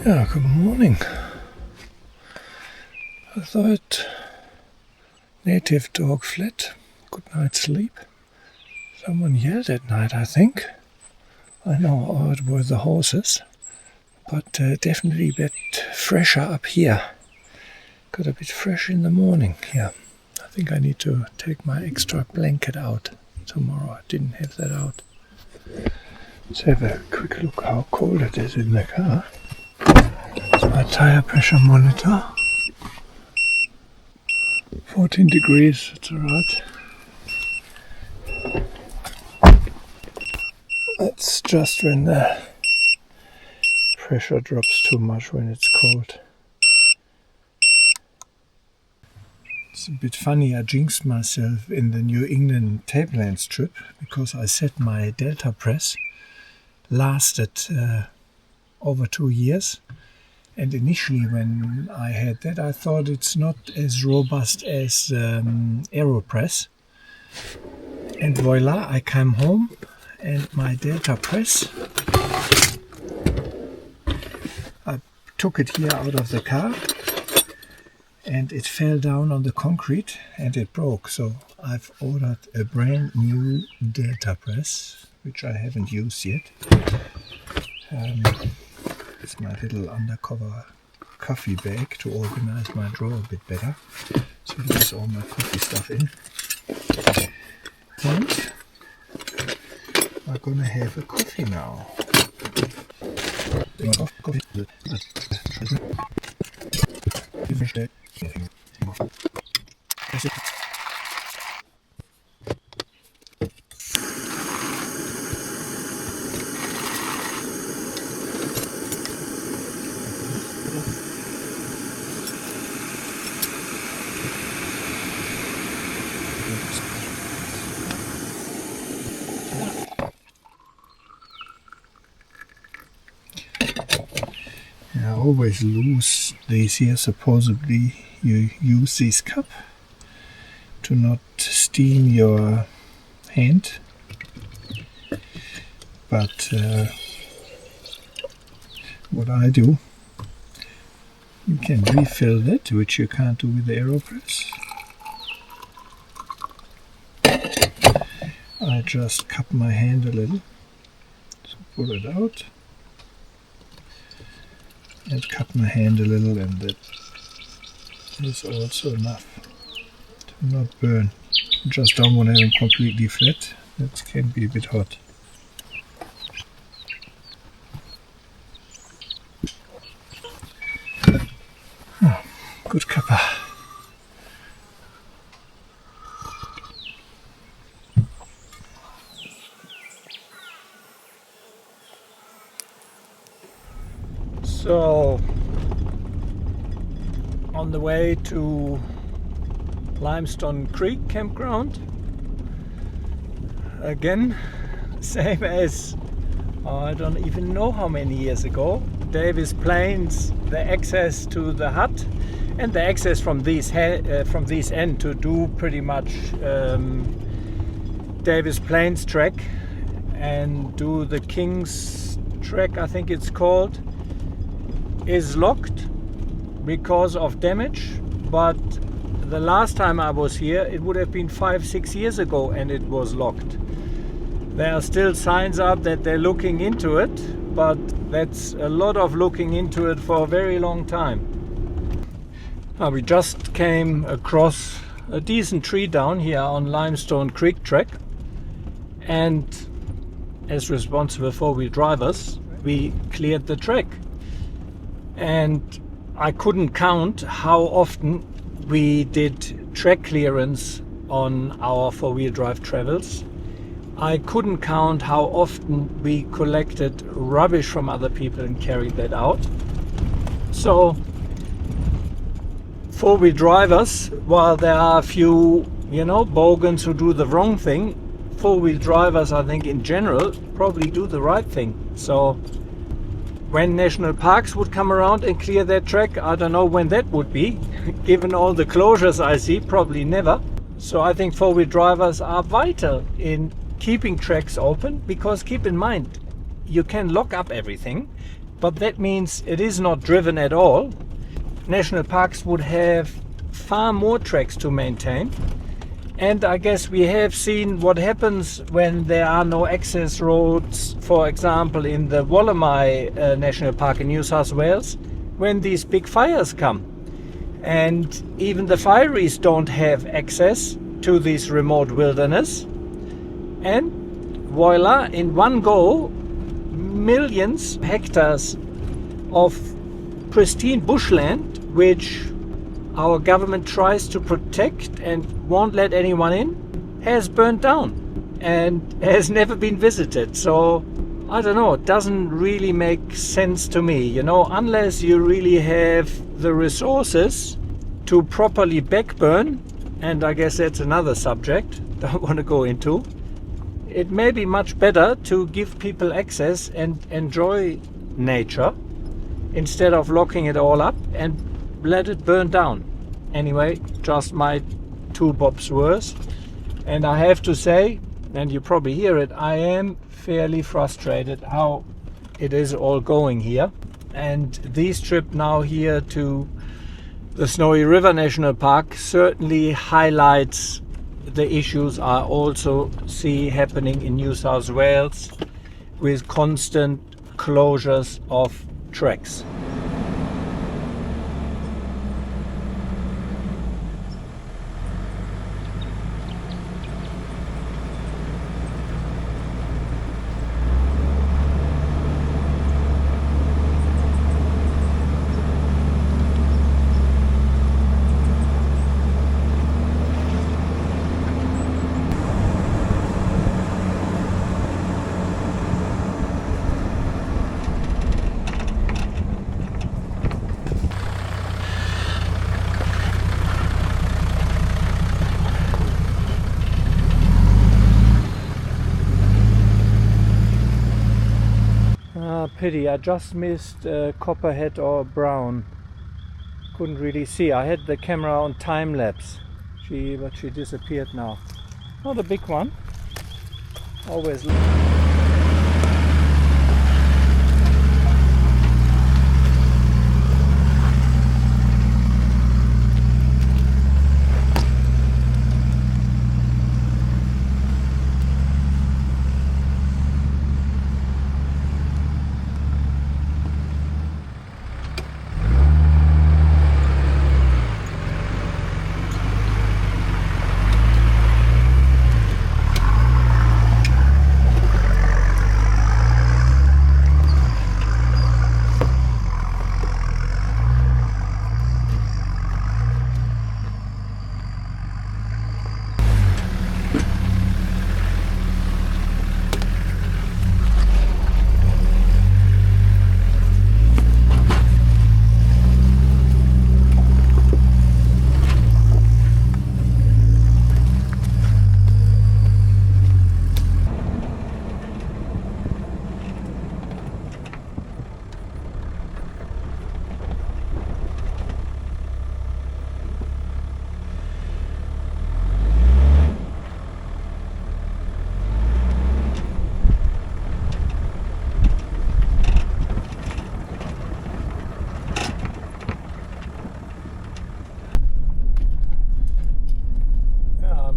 Yeah, good morning. I thought native dog fled. Good night's sleep. Someone yelled at night, I think. I know it were the horses, but definitely a bit fresher up here. Got a bit fresh in the morning here. I think I need to take my extra blanket out tomorrow. I didn't have that out. Let's have a quick look how cold it is in the car. It's my tire pressure monitor. 14 degrees, it's alright. That's just when the pressure drops too much when it's cold. It's a bit funny, I jinxed myself in the New England Tablelands trip because I said my Delter press lasted over 2 years. And initially when I had that, I thought it's not as robust as AeroPress. And voila, I came home and my Delter press, I took it here out of the car and it fell down on the concrete and it broke. So I've ordered a brand new Delter press, which I haven't used yet. It's my little undercover coffee bag to organize my drawer a bit better. So there's all my coffee stuff in. And I'm gonna have a coffee now. I always lose these here. Supposedly you use this cup to not steam your hand, but what I do, you can refill that, which you can't do with the AeroPress. I just cup my hand a little, so pull it out and cup my hand a little, and that is also enough to not burn. You just don't want to have it completely flat, that can be a bit hot. Good cuppa. So, on the way to Limestone Creek campground, again, same as I don't even know how many years ago. Davis Plains, the access to the hut and the access from this end to do pretty much Davis Plains trek and do the King's Trek, I think it's called, is locked because of damage. But the last time I was here, it would have been 5-6 years ago, and it was locked. There are still signs up that they're looking into it, but that's a lot of looking into it for a very long time. We just came across a decent tree down here on Limestone Creek trek, and as responsible four-wheel drivers, we cleared the trek. And I couldn't count how often we did track clearance on our four-wheel drive travels. I couldn't count how often we collected rubbish from other people and carried that out. So four-wheel drivers, while there are a few, bogans who do the wrong thing, four-wheel drivers, I think in general, probably do the right thing. So when national parks would come around and clear that track, I don't know when that would be. Given all the closures I see, probably never. So I think four-wheel drivers are vital in keeping tracks open, because keep in mind, you can lock up everything but that means it is not driven at all. National parks would have far more tracks to maintain. And I guess we have seen what happens when there are no access roads, for example in the Wollamai National Park in New South Wales, when these big fires come. And even the fireys don't have access to this remote wilderness. And voila, in one go, millions hectares of pristine bushland, which our government tries to protect and won't let anyone in, has burnt down and has never been visited. So I don't know, it doesn't really make sense to me, you know, unless you really have the resources to properly backburn, and I guess that's another subject don't want to go into. It may be much better to give people access and enjoy nature instead of locking it all up and let it burn down. Anyway, just my 2 bob's worth. And I have to say, and you probably hear it, I am fairly frustrated how it is all going here. And this trip now here to the Snowy River National Park certainly highlights the issues I also see happening in New South Wales with constant closures of tracks. Pity, I just missed copperhead or brown. Couldn't really see. I had the camera on time lapse. But she disappeared now. Not a big one. Always.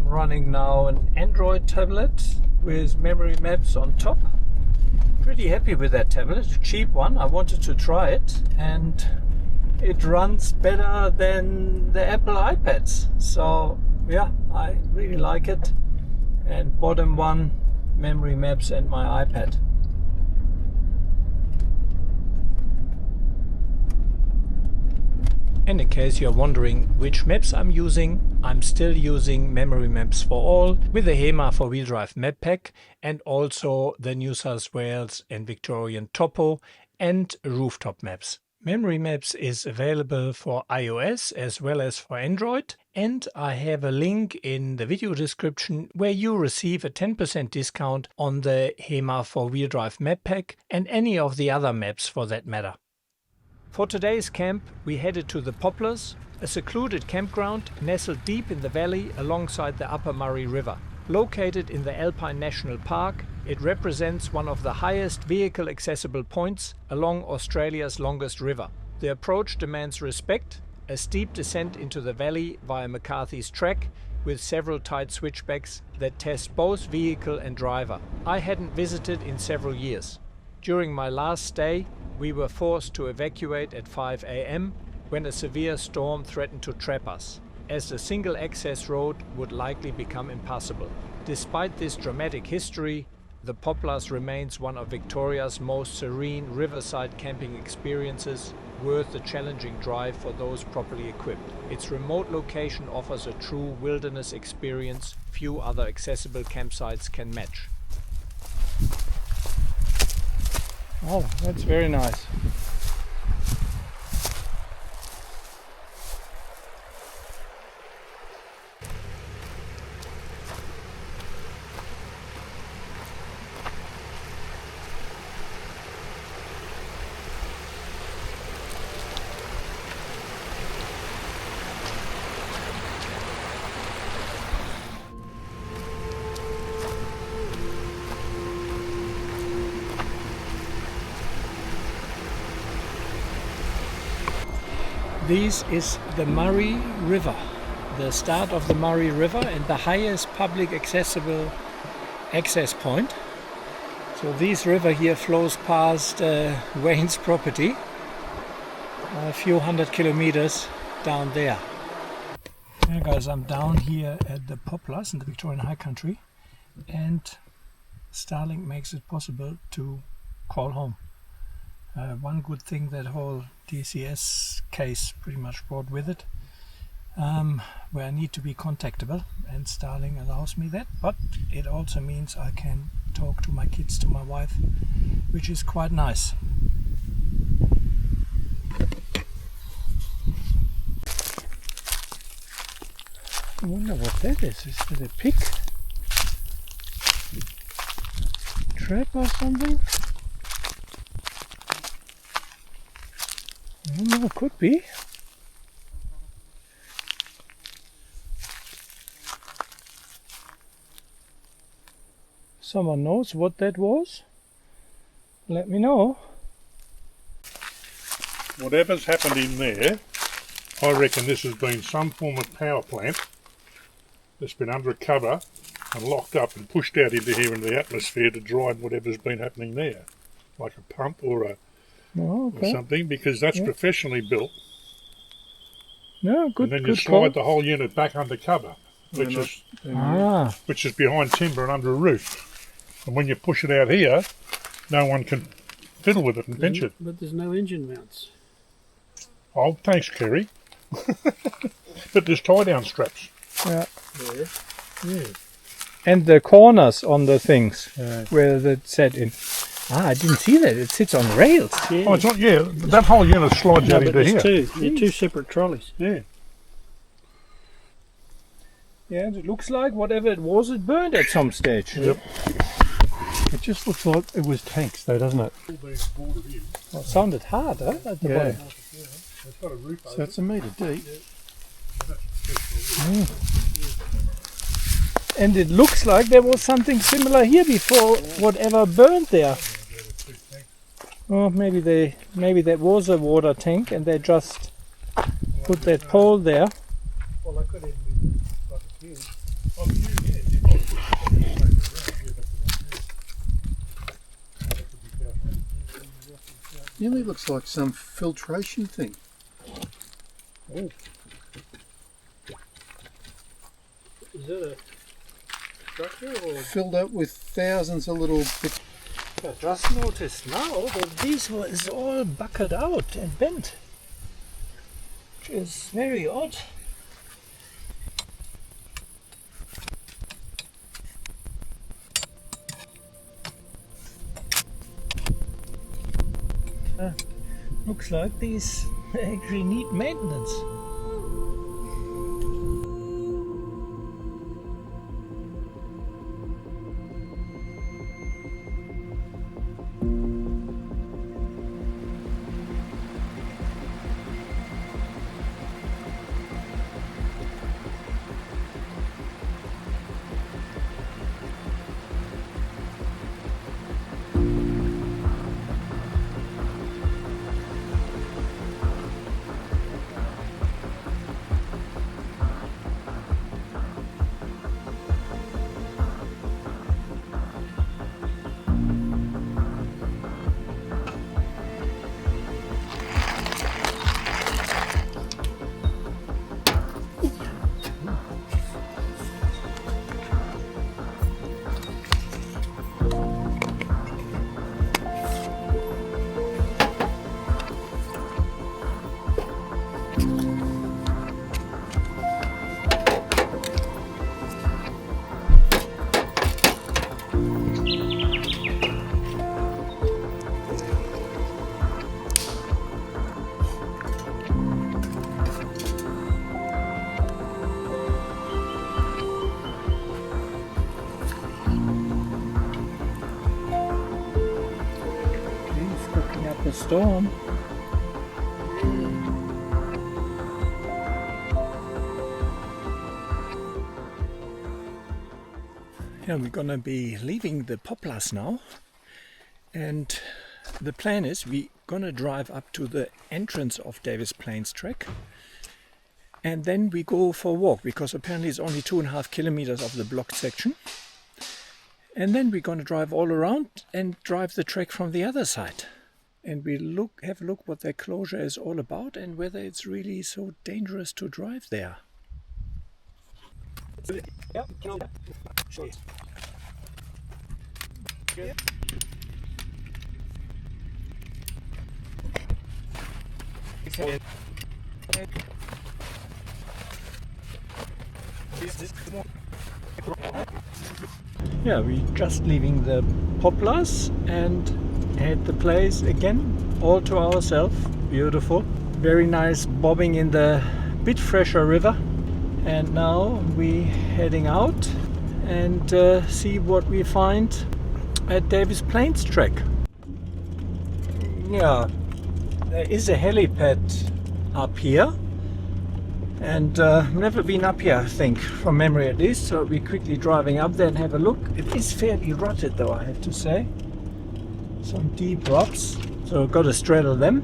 Running now an Android tablet with memory maps on top. Pretty happy with that tablet, a cheap one. I wanted to try it and it runs better than the Apple iPads. So yeah, I really like it. And bottom one, memory maps and my iPad. And in case you're wondering which maps I'm using, I'm still using Memory Maps for All with the Hema 4-wheel drive map pack and also the New South Wales and Victorian Topo and rooftop maps. Memory Maps is available for iOS as well as for Android, and I have a link in the video description where you receive a 10% discount on the Hema 4-wheel drive map pack and any of the other maps for that matter. For today's camp, we headed to the Poplars, a secluded campground nestled deep in the valley alongside the Upper Murray River. Located in the Alpine National Park, it represents one of the highest vehicle accessible points along Australia's longest river. The approach demands respect, a steep descent into the valley via McCarthy's Track with several tight switchbacks that test both vehicle and driver. I hadn't visited in several years. During my last stay, we were forced to evacuate at 5 a.m. when a severe storm threatened to trap us, as the single access road would likely become impassable. Despite this dramatic history, the Poplars remains one of Victoria's most serene riverside camping experiences, worth the challenging drive for those properly equipped. Its remote location offers a true wilderness experience few other accessible campsites can match. Oh, that's very nice. This is the Murray River, the start of the Murray River and the highest public accessible access point. So this river here flows past Wayne's property, a few hundred kilometers down there. Yeah guys, I'm down here at the Poplars in the Victorian High Country, and Starlink makes it possible to call home. One good thing that whole DCS case pretty much brought with it, where I need to be contactable, and Starlink allows me that, but it also means I can talk to my kids, to my wife, which is quite nice. I wonder what that is. Is that a pig? Trap or something? I don't know, it could be. Someone knows what that was? Let me know. Whatever's happened in there, I reckon this has been some form of power plant that's been under a cover and locked up and pushed out into here into the atmosphere to drive whatever's been happening there, like a pump or or something, because that's professionally built. No, good. And then you slide the whole unit back under cover, which is behind timber and under a roof. And when you push it out here, no one can fiddle with it and pinch it. But there's no engine mounts. Oh, thanks, Kerry. But there's tie-down straps. Yeah. Yeah. And the corners on the things where that's set in. I didn't see that. It sits on rails. Yeah. Oh, it's not. Yeah, that whole unit slides out into here. They're two separate trolleys. Yeah. Yeah, and it looks like whatever it was, it burned at some stage. Yep. It just looks like it was tanks, though, doesn't it? Well, it sounded hard, huh? At the bottom. So it's a metre deep. And it looks like there was something similar here before whatever burned there. Oh, maybe that was a water tank and they just put that pole there. Well, they could even be like a fuse. Nearly looks like some filtration thing. Oh. Is that a structure or? Filled up with thousands of little bits. I just noticed now that this is all buckled out and bent, which is very odd. Looks like these actually need maintenance. storm. Yeah, we're gonna be leaving the Poplars now, and the plan is we're gonna drive up to the entrance of Davis Plains Trek, and then we go for a walk, because apparently it's only 2.5 kilometers of the blocked section, and then we're gonna drive all around and drive the trek from the other side, and we have a look what their closure is all about and whether it's really so dangerous to drive there. Yeah, sure. Yeah, we're just leaving the Poplars and had the place again all to ourselves. Beautiful, very nice, bobbing in the bit fresher river. And now we're heading out and see what we find at Davis Plains Trek. Yeah, there is a Heli Pad up here, and never been up here, I think, from memory at least, so we're quickly driving up there and have a look. It is fairly rutted though, I have to say. Some deep rocks, so I've got to straddle them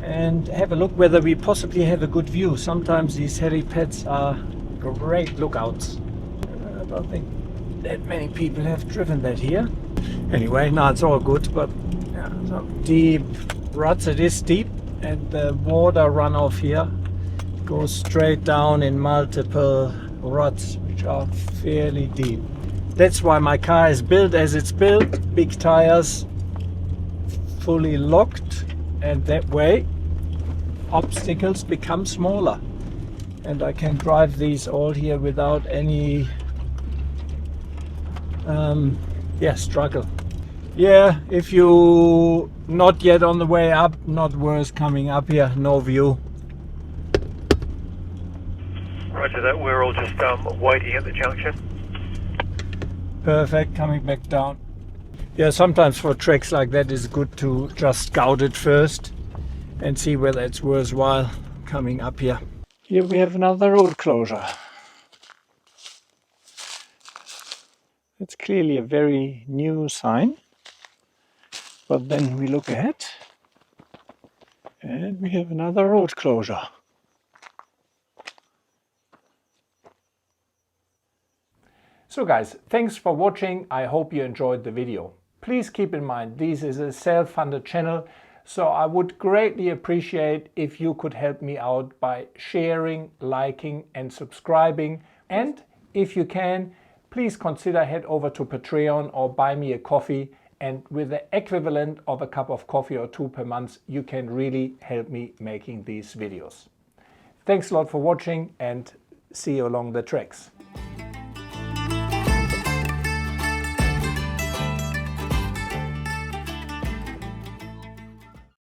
and have a look whether we possibly have a good view. Sometimes these heli pads are great lookouts. I don't think that many people have driven that here. Anyway, no, it's all good, but yeah, some deep ruts. It is deep, and the water runoff here goes straight down in multiple ruts, which are fairly deep. That's why my car is built as it's built. Big tires, fully locked, and that way obstacles become smaller, and I can drive these all here without any struggle. Yeah, if you not yet on the way up, not worth coming up here. No view. Roger that, we're all just waiting at the junction. Perfect, coming back down. Yeah, sometimes for treks like that it's good to just scout it first and see whether it's worthwhile coming up here. Here we have another road closure. It's clearly a very new sign, but then we look ahead and we have another road closure. So guys, thanks for watching. I hope you enjoyed the video. Please keep in mind this is a self-funded channel, so I would greatly appreciate if you could help me out by sharing, liking and subscribing. And if you can, please consider head over to Patreon or buy me a coffee, and with the equivalent of a cup of coffee or two per month, you can really help me making these videos. Thanks a lot for watching and see you along the treks.